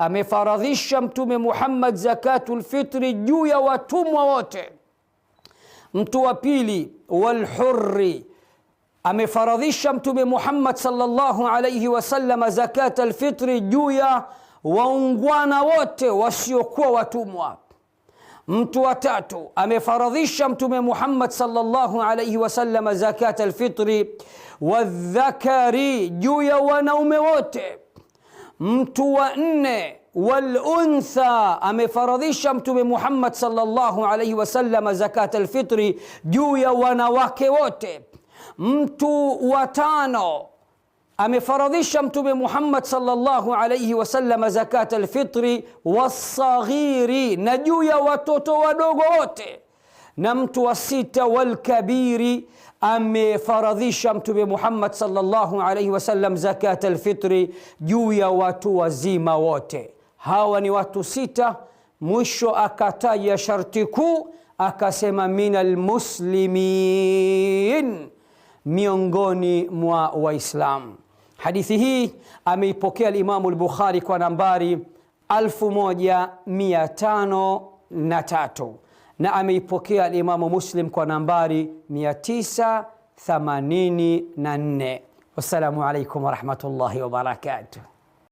amefaradhisha Mtume Muhammad zakatul fitri juu ya watumwa wote. Mtu wa pili, walhurri, amefaradhisha Mtume Muhammad sallallahu alayhi wasallam zakatul fitri juu ya waungwana wote wasiokuwa watumwa. Mtu wa tatu, amefaradhisha Mtume Muhammad sallallahu alayhi wasallam zakatul fitri wadhakari, juu ya wanaume wote. Mtu wa nne, waluntha, amefaradhisha Mtume Muhammad sallallahu alayhi wasallam zakatul fitri juu ya wanawake wote. Mtu wa tano, amefaradhisha Mtume Muhammad sallallahu alayhi wasallam zakatul fitri wasaghiri, na juu ya watoto wadogo wote. Na mtu wa sita, walkabiri, amefaradhisha Mtume Muhammad sallallahu alayhi wasallam zakatul fitri juu ya watu wazima wote. Hawa ni watu sita. Mwisho akataja sharti kuu, akasema minal muslimin, miongoni mwa Waislamu. Hadithi hii ameipokea al-Imam al-Bukhari kwa nambari 1503 na ameipokea al-Imam Muslim kwa nambari 984. Wassalamu alaykum wa rahmatullahi wa barakatuh.